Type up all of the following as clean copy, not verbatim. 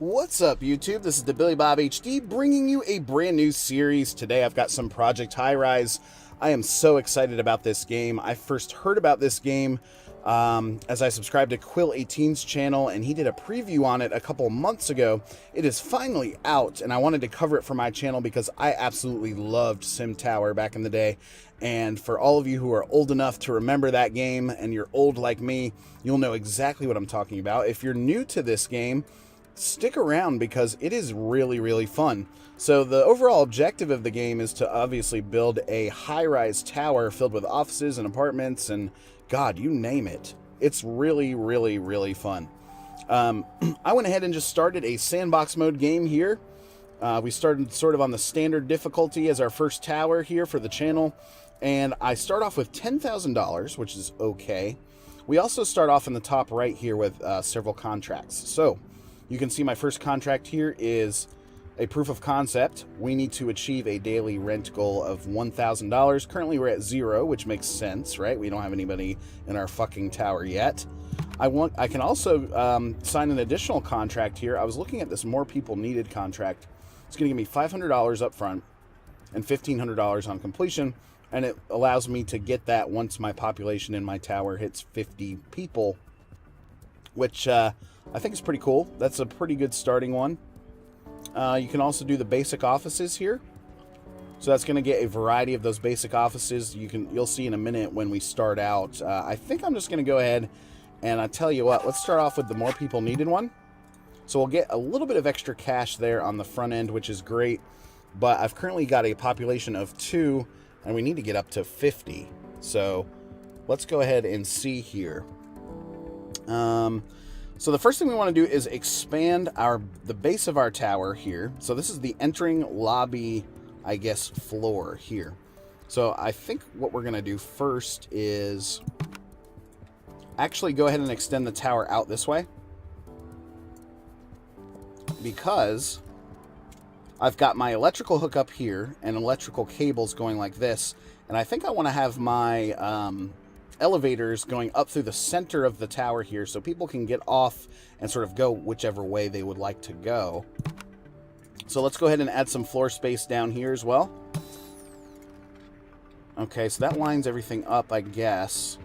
What's up, YouTube? This is TheBillyBobHD bringing you a brand new series. Today I've got some Project Highrise. I am so excited about this game. I first heard about this game as I subscribed to Quill18's channel, and he did a preview on it a couple months ago. It is finally out, and I wanted to cover it for my channel because I absolutely loved Sim Tower back in the day. And for all of you who are old enough to remember that game, and you're old like me, you'll know exactly what I'm talking about. If you're new to this game, stick around because it is really fun. So the overall objective of the game is to obviously build a high-rise tower filled with offices and apartments and God, you name it. It's really fun. I went ahead and just started a sandbox mode game here. We started sort of on the standard difficulty as our first tower here for the channel, and I start off with $10,000, which is okay. We also start off in the top right here with several contracts. So you can see my first contract here is a proof of concept. We need to achieve a daily rent goal of $1,000. Currently we're at 0, which makes sense, right? We don't have anybody in our fucking tower yet. I can also sign an additional contract here. I was looking at this more people needed contract. It's going to give me $500 up front and $1,500 on completion, and it allows me to get that once my population in my tower hits 50 people, which I think is pretty cool. That's a pretty good starting one. You can also do the basic offices here. So that's going to get a variety of those basic offices. You'll see in a minute when we start out. I think I'm just going to go ahead and I tell you what, let's start off with the more people needed one. So we'll get a little bit of extra cash there on the front end, which is great. But I've currently got a population of 2 and we need to get up to 50. So let's go ahead and see here. So the first thing we want to do is expand the base of our tower here. So this is the entering lobby, I guess, floor here. So I think what we're going to do first is actually go ahead and extend the tower out this way, because I've got my electrical hookup here and electrical cables going like this. And I think I want to have my elevators going up through the center of the tower here so people can get off and sort of go whichever way they would like to go. So let's go ahead and add some floor space down here as well. Okay, so that lines everything up, I guess.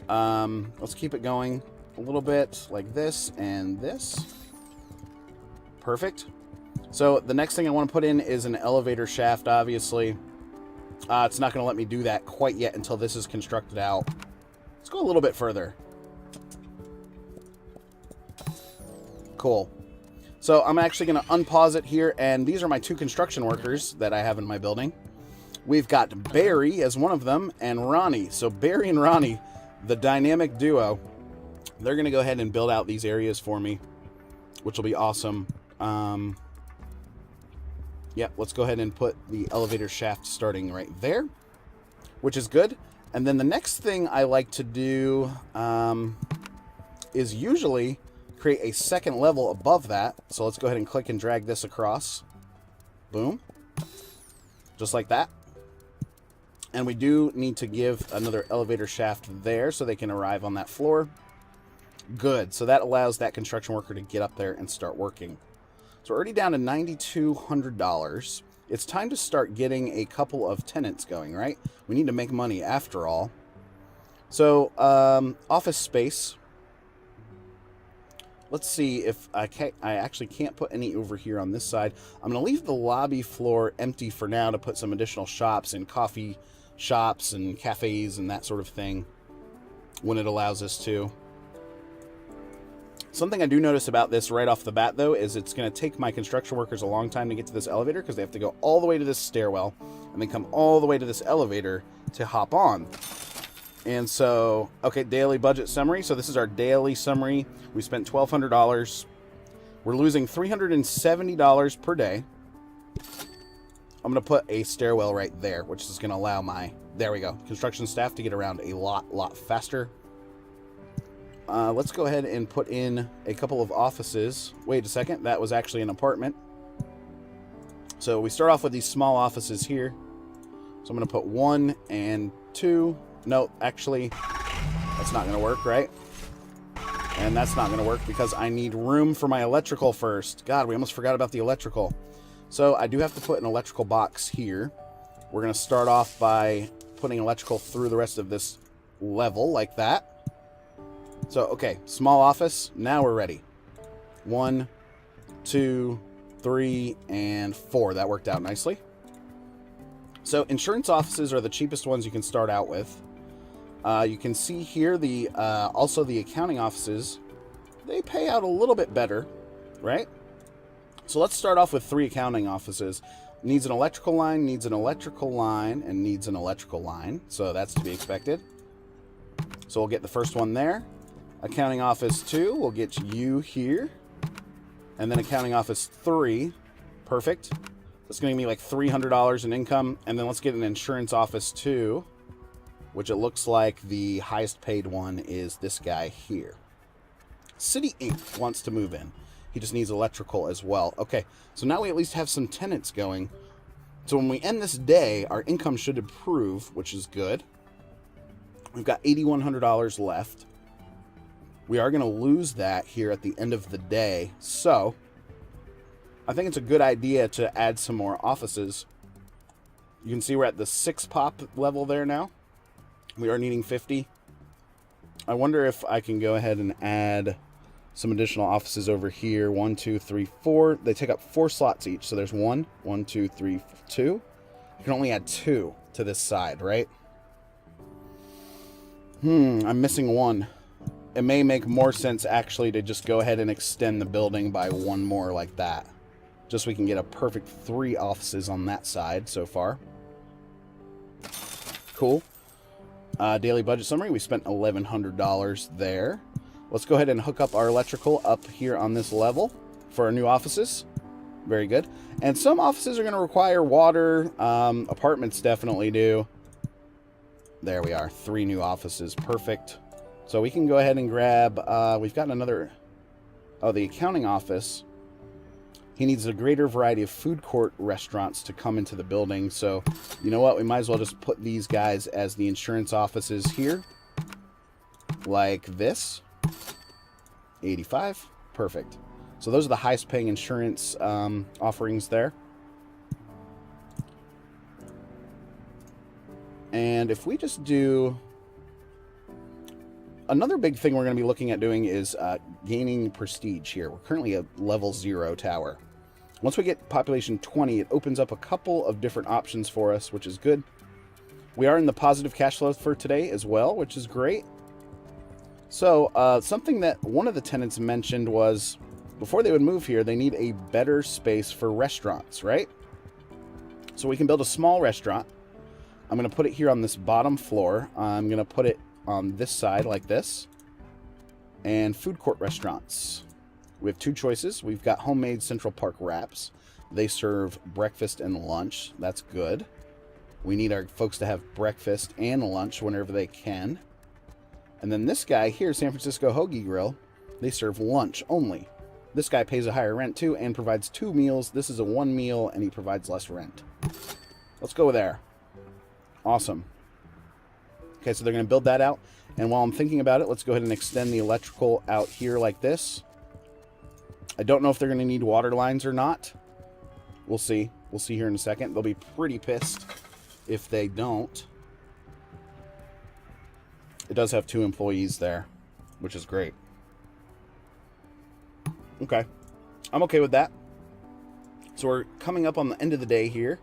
Let's keep it going a little bit like this and this. Perfect. So the next thing I want to put in is an elevator shaft, obviously. It's not going to let me do that quite yet until this is constructed out. Let's go a little bit further. Cool. So I'm actually going to unpause it here, and these are my 2 construction workers that I have in my building. We've got Barry as one of them, and Ronnie. So Barry and Ronnie, the dynamic duo, they're going to go ahead and build out these areas for me, which will be awesome. Yeah, let's go ahead and put the elevator shaft starting right there, which is good. And then the next thing I like to do is usually create a second level above that. So let's go ahead and click and drag this across. Boom. Just like that. And we do need to give another elevator shaft there so they can arrive on that floor. Good. So that allows that construction worker to get up there and start working. So we're already down to $9,200. It's time to start getting a couple of tenants going, right? We need to make money after all. So, office space. Let's see if I actually can't put any over here on this side. I'm going to leave the lobby floor empty for now to put some additional shops and coffee shops and cafes and that sort of thing when it allows us to. Something I do notice about this right off the bat, though, is it's going to take my construction workers a long time to get to this elevator because they have to go all the way to this stairwell and then come all the way to this elevator to hop on. And so, okay, daily budget summary. So this is our daily summary. We spent $1,200. We're losing $370 per day. I'm going to put a stairwell right there, which is going to allow my, there we go, construction staff to get around a lot faster. Let's go ahead and put in a couple of offices. Wait a second, that was actually an apartment. So we start off with these small offices here. So I'm going to put 1 and 2. No, actually, that's not going to work, right? And that's not going to work because I need room for my electrical first. God, we almost forgot about the electrical. So I do have to put an electrical box here. We're going to start off by putting electrical through the rest of this level like that. So, okay, small office. Now we're ready. 1, 2, 3, and 4. That worked out nicely. So insurance offices are the cheapest ones you can start out with. You can see here also the accounting offices, they pay out a little bit better, right? So let's start off with 3 accounting offices. Needs an electrical line, needs an electrical line, and needs an electrical line. So that's to be expected. So we'll get the first one there. Accounting office 2, we'll get you here. And then accounting office 3, perfect. That's going to give me like $300 in income. And then let's get an insurance office 2. Which it looks like the highest paid one is this guy here. City Inc. wants to move in. He just needs electrical as well. Okay, so now we at least have some tenants going. So when we end this day, our income should improve, which is good. We've got $8,100 left. We are going to lose that here at the end of the day. So I think it's a good idea to add some more offices. You can see we're at the 6 pop level there now. We are needing 50. I wonder if I can go ahead and add some additional offices over here. 1, 2, 3, 4. They take up 4 slots each. So there's 1, 1, 2, 3, 2. You can only add 2 to this side, right? I'm missing 1. It may make more sense actually to just go ahead and extend the building by 1 more like that. Just so we can get a perfect 3 offices on that side so far. Cool. Daily budget summary, we spent $1,100 there. Let's go ahead and hook up our electrical up here on this level for our new offices. Very good. And some offices are going to require water. Apartments definitely do. There we are. 3 new offices. Perfect. So we can go ahead and grab... we've got another... Oh, the accounting office. He needs a greater variety of food court restaurants to come into the building. So, you know what? We might as well just put these guys as the insurance offices here. Like this. 85. Perfect. So those are the highest paying insurance offerings there. And if we just do... Another big thing we're going to be looking at doing is gaining prestige here. We're currently a level 0 tower. Once we get population 20, it opens up a couple of different options for us, which is good. We are in the positive cash flow for today as well, which is great. So something that one of the tenants mentioned was before they would move here, they need a better space for restaurants, right? So we can build a small restaurant. I'm going to put it here on this bottom floor. I'm going to put it on this side like this. And food court restaurants. We have 2 choices. We've got homemade Central Park wraps. They serve breakfast and lunch. That's good. We need our folks to have breakfast and lunch whenever they can. And then this guy here, San Francisco Hoagie Grill, they serve lunch only. This guy pays a higher rent too and provides 2 meals. This is a 1 meal and he provides less rent. Let's go there. Awesome. Okay, so they're going to build that out. And while I'm thinking about it, let's go ahead and extend the electrical out here like this. I don't know if they're going to need water lines or not. We'll see. We'll see here in a second. They'll be pretty pissed if they don't. It does have 2 employees there, which is great. Okay. I'm okay with that. So we're coming up on the end of the day here.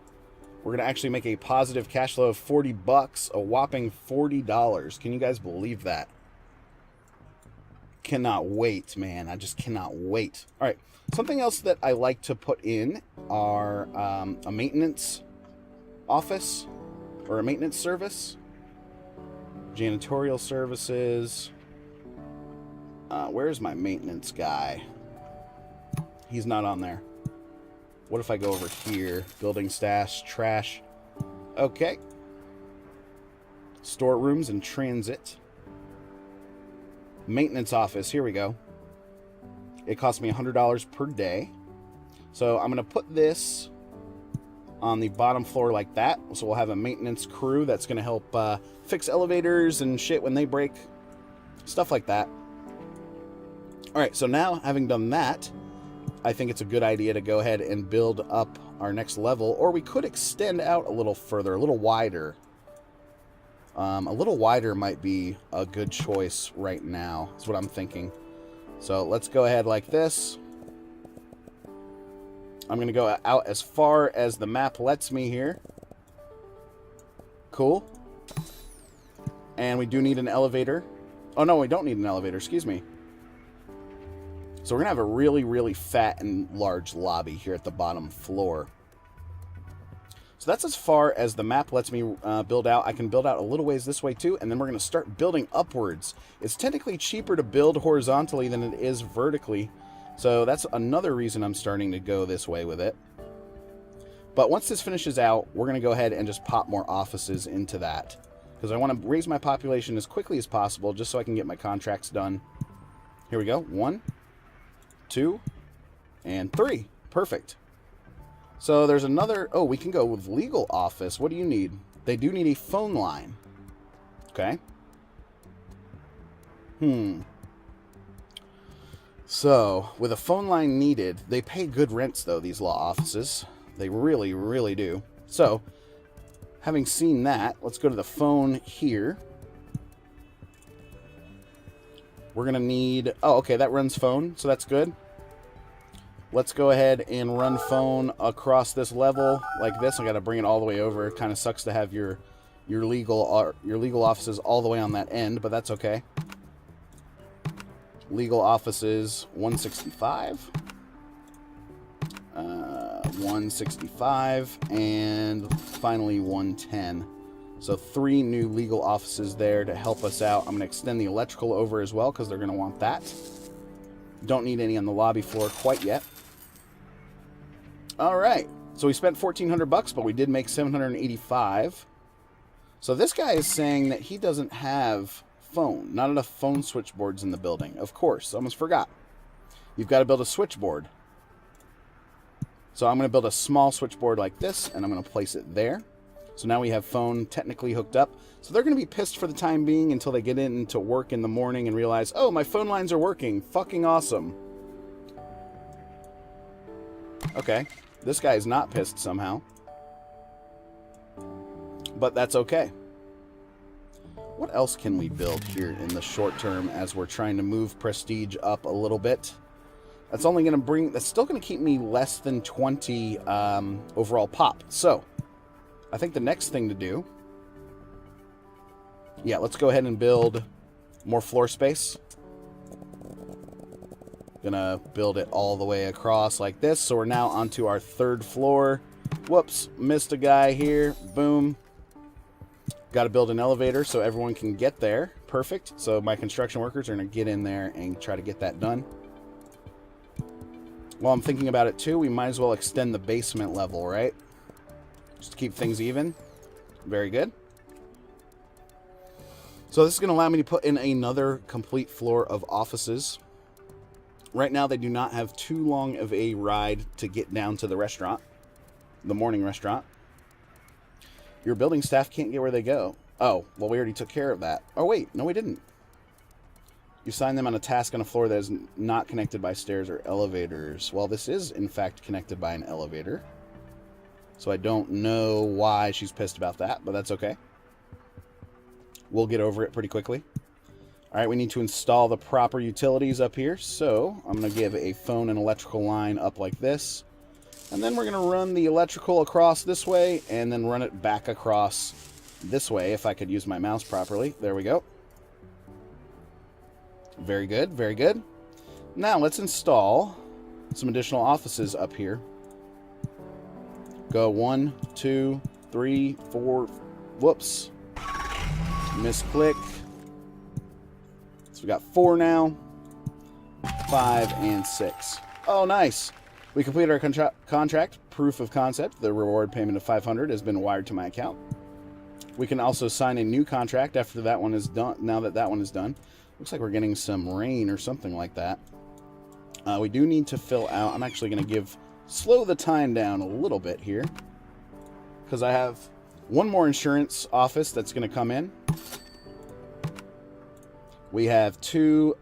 We're going to actually make a positive cash flow of $40, a whopping $40. Can you guys believe that? Cannot wait, man. I just cannot wait. All right. Something else that I like to put in are a maintenance office or a maintenance service. Janitorial services. Where's my maintenance guy? He's not on there. What if I go over here? Building stash, trash. Okay. Storerooms and transit. Maintenance office. Here we go. It costs me $100 per day. So I'm going to put this on the bottom floor like that. So we'll have a maintenance crew that's going to help fix elevators and shit when they break. Stuff like that. All right, so now having done that, I think it's a good idea to go ahead and build up our next level, or we could extend out a little further, a little wider. A little wider might be a good choice right now, is what I'm thinking. So let's go ahead like this. I'm going to go out as far as the map lets me here. Cool. And we do need an elevator. Oh, no, we don't need an elevator. Excuse me. So we're going to have a really, really fat and large lobby here at the bottom floor. So that's as far as the map lets me build out. I can build out a little ways this way too, and then we're going to start building upwards. It's technically cheaper to build horizontally than it is vertically. So that's another reason I'm starting to go this way with it. But once this finishes out, we're going to go ahead and just pop more offices into that. Because I want to raise my population as quickly as possible just so I can get my contracts done. Here we go. 1, 2, and 3. Perfect. So there's another... Oh, we can go with legal office. What do you need? They do need a phone line. Okay. So, with a phone line needed, they pay good rents, though, these law offices. They really, really do. So, having seen that, let's go to the phone here. We're going to need... Oh, okay, that runs phone, so that's good. Let's go ahead and run phone across this level like this. I got to bring it all the way over. It kind of sucks to have your legal offices all the way on that end, but that's okay. Legal offices 165, 165, and finally 110. So 3 new legal offices there to help us out. I'm going to extend the electrical over as well because they're going to want that. Don't need any on the lobby floor quite yet. All right. So we spent $1,400, but we did make $785. So this guy is saying that he doesn't have phone. Not enough phone switchboards in the building. Of course. Almost forgot. You've got to build a switchboard. So I'm going to build a small switchboard like this, and I'm going to place it there. So now we have phone technically hooked up. So they're going to be pissed for the time being until they get into work in the morning and realize, oh, my phone lines are working. Fucking awesome. Okay. This guy is not pissed somehow. But that's okay. What else can we build here in the short term as we're trying to move prestige up a little bit? That's only going to bring... That's still going to keep me less than 20 overall pop. So, I think the next thing to do... Yeah, let's go ahead and build more floor space. Gonna build it all the way across like this. So we're now onto our 3rd floor. Whoops, missed a guy here. Boom. Got to build an elevator so everyone can get there. Perfect. So my construction workers are going to get in there and try to get that done. While I'm thinking about it too, we might as well extend the basement level, right? Just to keep things even. Very good. So this is going to allow me to put in another complete floor of offices. Right now, they do not have too long of a ride to get down to the restaurant. The morning restaurant. Your building staff can't get where they go. Oh, well, we already took care of that. Oh, wait. No, we didn't. You signed them on a task on a floor that is not connected by stairs or elevators. Well, this is, in fact, connected by an elevator. So I don't know why she's pissed about that, but that's okay. We'll get over it pretty quickly. All right, we need to install the proper utilities up here. So I'm going to give a phone and electrical line up like this. And then we're going to run the electrical across this way and then run it back across this way if I could use my mouse properly. There we go. Very good, very good. Now let's install some additional offices up here. Go 1, 2, 3, 4. Whoops. Misclick. So we got 4 now. 5 and 6. Oh, nice. We completed our contract. Proof of concept. The reward payment of $500 has been wired to my account. We can also sign a new contract after that one is done. Now that that one is done. Looks like we're getting some rain or something like that. We do need to fill out. I'm actually going to slow the time down a little bit here. Because I have one more insurance office that's going to come in. We have 2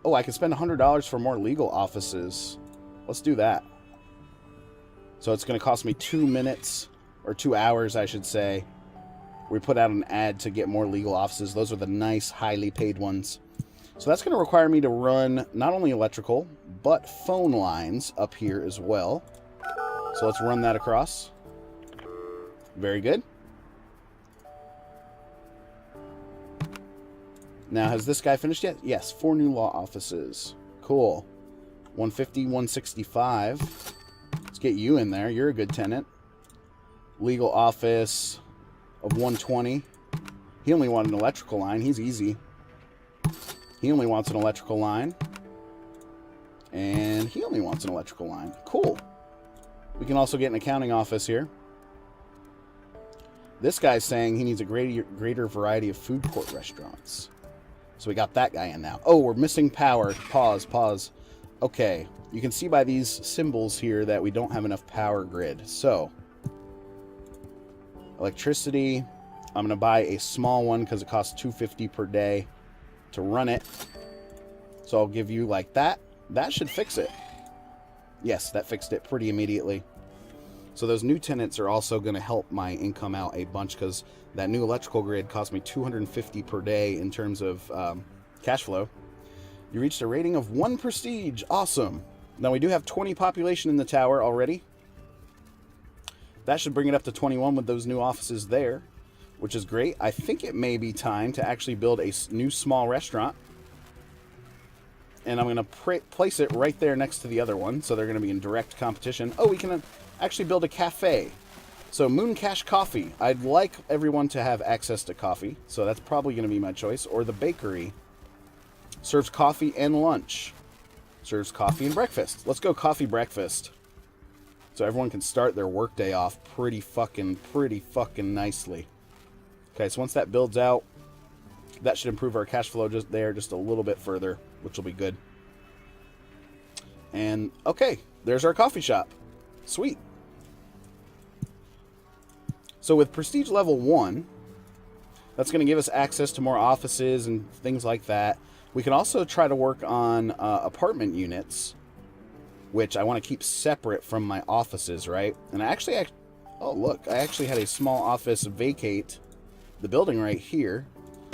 Oh, I can spend $100 for more legal offices. Let's do that. So it's going to cost me 2 minutes, or 2 hours, I should say. We put out an ad to get more legal offices. Those are the nice, highly paid ones. So that's going to require me to run not only electrical, but phone lines up here as well. So let's run that across. Very good. Now, has this guy finished yet? Yes, 4 new law offices. Cool. 150, 165. Let's get you in there. You're a good tenant. Legal office of 120. He only wanted an electrical line. He's easy. He only wants an electrical line. And he only wants an electrical line. Cool. We can also get an accounting office here. This guy's saying he needs a greater variety of food court restaurants. So we got that guy in now. Oh, we're missing power. Pause. Okay. You can see by these symbols here that we don't have enough power grid. So, electricity. I'm going to buy a small one because it costs $2.50 per day to run it. So I'll give you like that. That should fix it. Yes, that fixed it pretty immediately. So those new tenants are also going to help my income out a bunch because that new electrical grid cost me $250 per day in terms of cash flow. You reached a rating of 1 prestige. Awesome. Now we do have 20 population in the tower already. That should bring it up to 21 with those new offices there, which is great. I think it may be time to actually build a new small restaurant. And I'm going to place it right there next to the other one, so they're going to be in direct competition. Oh, we can actually build a cafe. So Moon Cash Coffee. I'd like everyone to have access to coffee, so that's probably going to be my choice. Or the bakery. Serves coffee and lunch. Serves coffee and breakfast. Let's go coffee breakfast. So everyone can start their workday off pretty fucking nicely. Okay, so once that builds out, that should improve our cash flow just a little bit further, which will be good. And, okay, there's our coffee shop. Sweet. So with Prestige Level 1, that's going to give us access to more offices and things like that. We can also try to work on apartment units, which I want to keep separate from my offices, right? And oh, look, I actually had a small office vacate the building right here.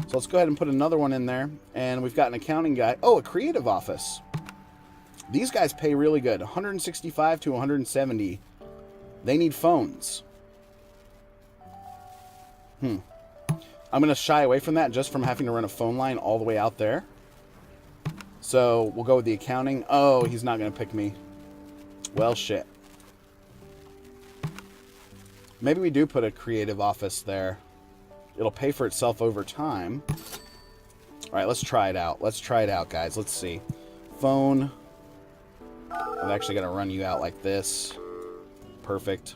So let's go ahead and put another one in there. And we've got an accounting guy. Oh, a creative office. These guys pay really good. 165 to 170. They need phones. I'm going to shy away from that just from having to run a phone line all the way out there. So we'll go with the accounting. Oh, he's not going to pick me. Well, shit. Maybe we do put a creative office there. It'll pay for itself over time. All right, let's try it out. Let's try it out, guys. Let's see. Phone. I'm actually going to run you out like this. Perfect.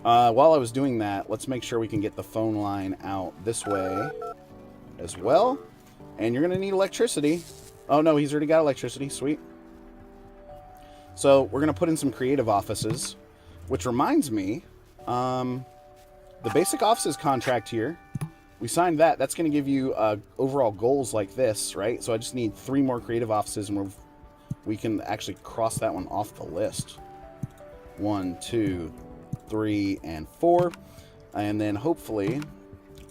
While I was doing that, let's make sure we can get the phone line out this way as well. And you're going to need electricity. Oh, no, he's already got electricity. Sweet. So we're going to put in some creative offices, which reminds me, the basic offices contract here, we signed that. That's going to give you overall goals like this, right? So I just need 3 more creative offices, and we can actually cross that one off the list. 1, 2, 3, and 4. And then hopefully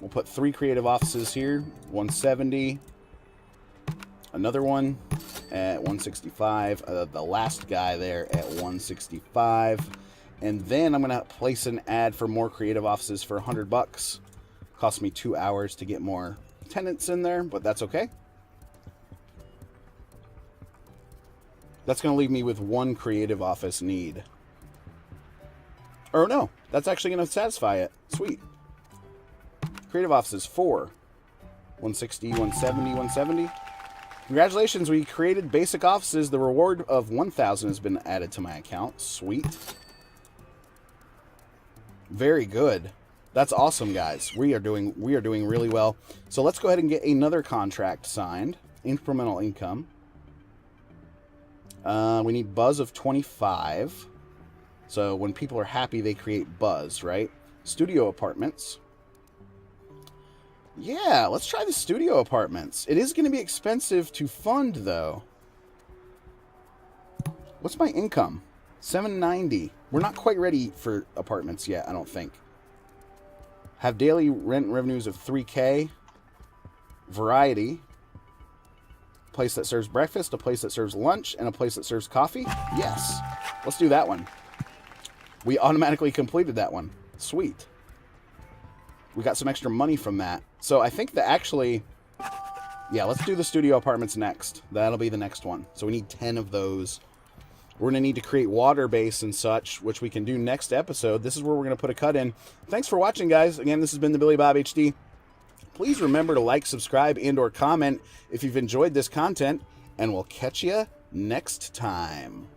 we'll put 3 creative offices here. 170. Another one at 165. The last guy there at 165. And then I'm going to place an ad for more creative offices for $100. Cost me 2 hours to get more tenants in there, but that's okay. That's going to leave me with 1 creative office need. Or no, that's actually going to satisfy it. Sweet. Creative offices 4. 160, 170, 170. Congratulations, we created basic offices. The reward of 1,000 has been added to my account. Sweet. Very good. That's awesome, guys. We are doing really well. So let's go ahead and get another contract signed. Incremental income. We need buzz of 25. So when people are happy, they create buzz, right? Studio apartments. Yeah, let's try the studio apartments. It is going to be expensive to fund, though. What's my income? 790. We're not quite ready for apartments yet, I don't think. Have daily rent revenues of 3K. Variety. Place that serves breakfast, a place that serves lunch, and a place that serves coffee? Yes. Let's do that one. We automatically completed that one. Sweet. We got some extra money from that. So I think that actually... Yeah, let's do the studio apartments next. That'll be the next one. So we need 10 of those. We're going to need to create water base and such, which we can do next episode. This is where we're going to put a cut in. Thanks for watching, guys. Again, this has been TheBillyBobHD. Please remember to like, subscribe, and or comment if you've enjoyed this content, and we'll catch you next time.